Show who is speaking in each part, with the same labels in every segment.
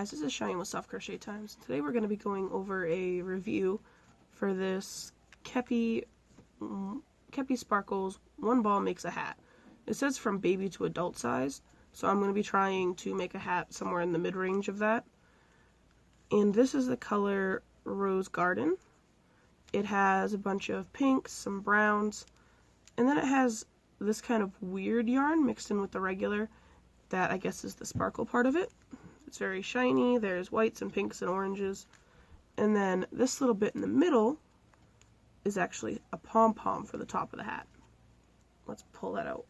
Speaker 1: guys, this is Shine with Soft Crochet Times. Today we're going to be going over a review for this Keppi Sparkles One Ball Makes a Hat. It says from baby to adult size, so I'm going to be trying to make a hat somewhere in the mid-range of that. And this is the color Rose Garden. It has a bunch of pinks, some browns, and then it has this kind of weird yarn mixed in with the regular that I guess is the sparkle part of it. It's very shiny. There's whites and pinks and oranges. And then this little bit in the middle is actually a pom-pom for the top of the hat. Let's pull that out.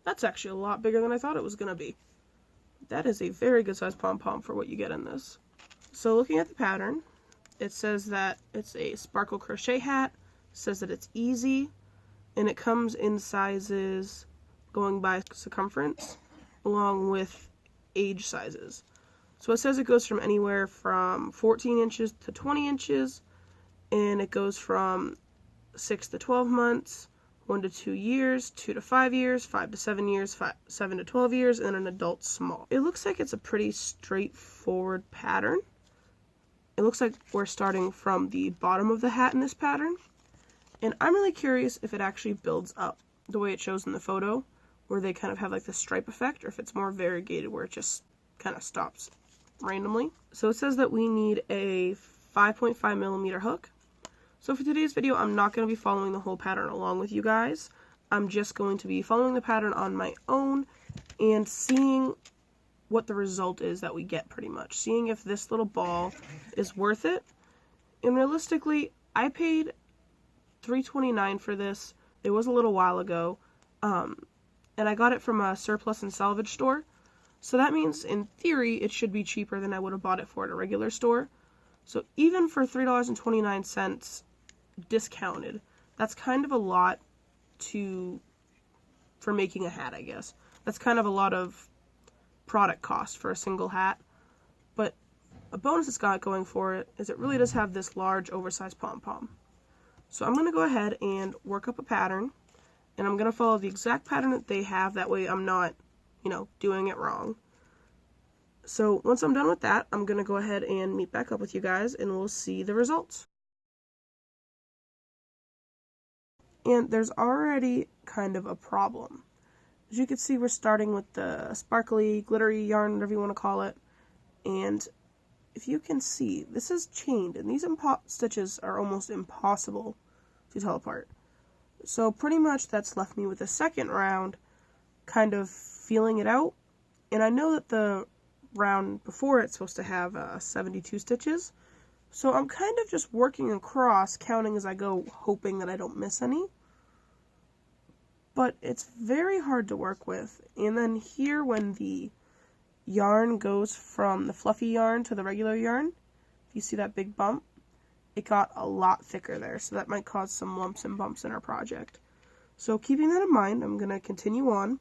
Speaker 1: That's actually a lot bigger than I thought it was going to be. That is a very good size pom-pom for what you get in this. So looking at the pattern, it says that it's a sparkle crochet hat. It says that it's easy. And it comes in sizes going by circumference along with age sizes. So it says it goes from anywhere from 14 inches to 20 inches, and it goes from 6 to 12 months, 1 to 2 years, 2 to 5 years, 5 to 7 years, 7 to 12 years, and an adult small. It looks like it's a pretty straightforward pattern. It looks like we're starting from the bottom of the hat in this pattern, and I'm really curious if it actually builds up the way it shows in the photo, where they kind of have like the stripe effect, or if it's more variegated where it just kind of stops randomly. So it says that we need a 5.5 millimeter hook. So for today's video, I'm not going to be following the whole pattern along with you guys. I'm just going to be following the pattern on my own and seeing what the result is that we get, pretty much. Seeing if this little ball is worth it. And realistically, I paid $3.29 for this. It was a little while ago. And I got it from a surplus and salvage store. So that means, in theory, it should be cheaper than I would have bought it for at a regular store. So even for $3.29 discounted, that's kind of a lot for making a hat, I guess. That's kind of a lot of product cost for a single hat. But a bonus it's got going for it is it really does have this large oversized pom-pom. So I'm going to go ahead and work up a pattern. And I'm going to follow the exact pattern that they have. That way I'm not, doing it wrong. So once I'm done with that, I'm going to go ahead and meet back up with you guys and we'll see the results. And there's already kind of a problem. As you can see, we're starting with the sparkly, glittery yarn, whatever you want to call it. And if you can see, this is chained, and these stitches are almost impossible to tell apart. So pretty much that's left me with a second round kind of feeling it out. And I know that the round before it's supposed to have 72 stitches. So I'm kind of just working across, counting as I go, hoping that I don't miss any. But it's very hard to work with. And then here, when the yarn goes from the fluffy yarn to the regular yarn, you see that big bump? It got a lot thicker there, so that might cause some lumps and bumps in our project. So keeping that in mind, I'm going to continue on.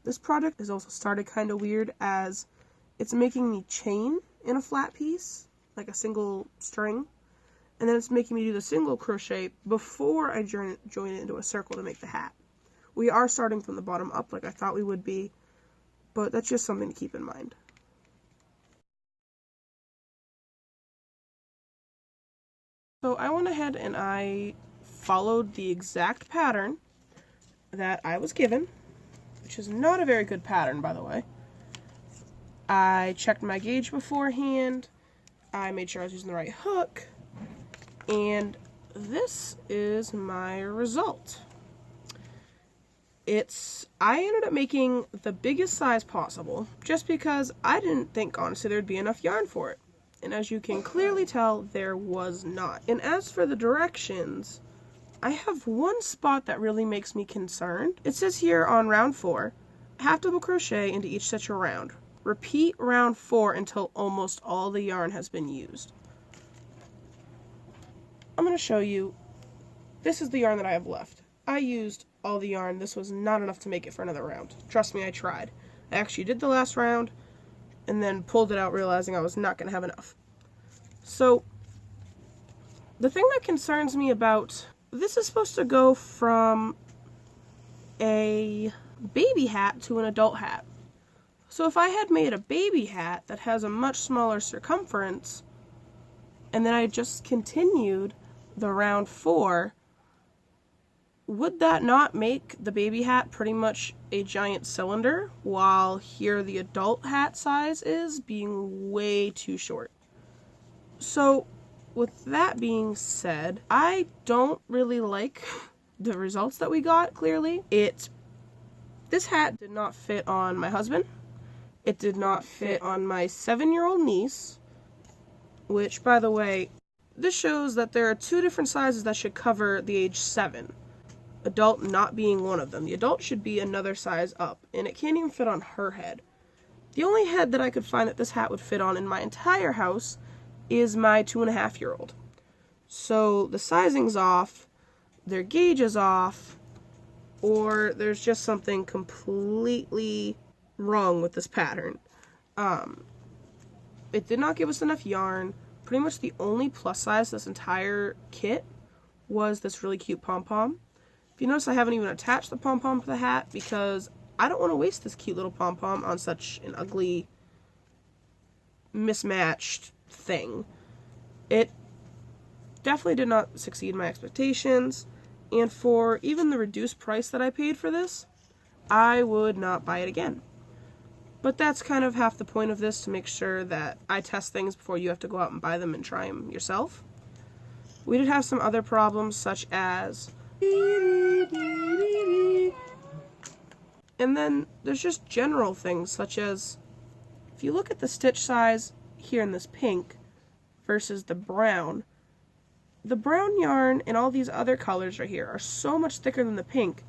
Speaker 1: This project is also started kind of weird, as it's making me chain in a flat piece, like a single string, and then it's making me do the single crochet before I join it into a circle to make the hat. We are starting from the bottom up like I thought we would be, but that's just something to keep in mind. So I went ahead and I followed the exact pattern that I was given, which is not a very good pattern, by the way. I checked my gauge beforehand, I made sure I was using the right hook, and this is my result. I ended up making the biggest size possible, just because I didn't think, honestly, there'd be enough yarn for it. And as you can clearly tell, there was not. And as for the directions, I have one spot that really makes me concerned. It says here on round 4, half double crochet into each stitch around. Repeat round 4 until almost all the yarn has been used. I'm going to show you, this is the yarn that I have left. I used all the yarn. This was not enough to make it for another round. Trust me, I tried. I actually did the last round, and then pulled it out realizing I was not going to have enough. So, the thing that concerns me about, this is supposed to go from a baby hat to an adult hat. So if I had made a baby hat that has a much smaller circumference, and then I just continued the round 4, would that not make the baby hat pretty much a giant cylinder, while here the adult hat size is being way too short? So with that being said, I don't really like the results that we got, clearly. This hat did not fit on my husband. It did not fit on my 7-year-old niece, which, by the way, this shows that there are 2 different sizes that should cover the age 7. Adult not being one of them. The adult should be another size up, and it can't even fit on her head. The only head that I could find that this hat would fit on in my entire house is my 2.5-year-old. So the sizing's off, their gauge is off, or there's just something completely wrong with this pattern. It did not give us enough yarn. Pretty much the only plus size this entire kit was this really cute pom-pom. If you notice, I haven't even attached the pom-pom to the hat because I don't want to waste this cute little pom-pom on such an ugly, mismatched thing. It definitely did not succeed my expectations, and for even the reduced price that I paid for this, I would not buy it again. But that's kind of half the point of this, to make sure that I test things before you have to go out and buy them and try them yourself. We did have some other problems, such as... And then there's just general things, such as, if you look at the stitch size here in this pink versus the brown yarn and all these other colors right here are so much thicker than the pink.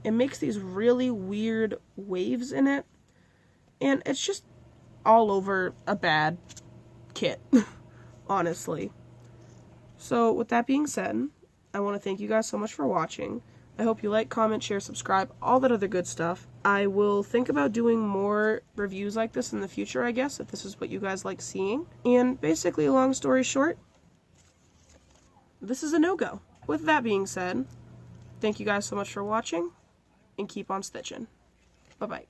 Speaker 1: It makes these really weird waves in it, and it's just all over a bad kit, honestly. So with that being said, I want to thank you guys so much for watching. I hope you like, comment, share, subscribe, all that other good stuff. I will think about doing more reviews like this in the future, I guess, if this is what you guys like seeing. And basically, long story short, this is a no-go. With that being said, thank you guys so much for watching, and keep on stitching. Bye-bye.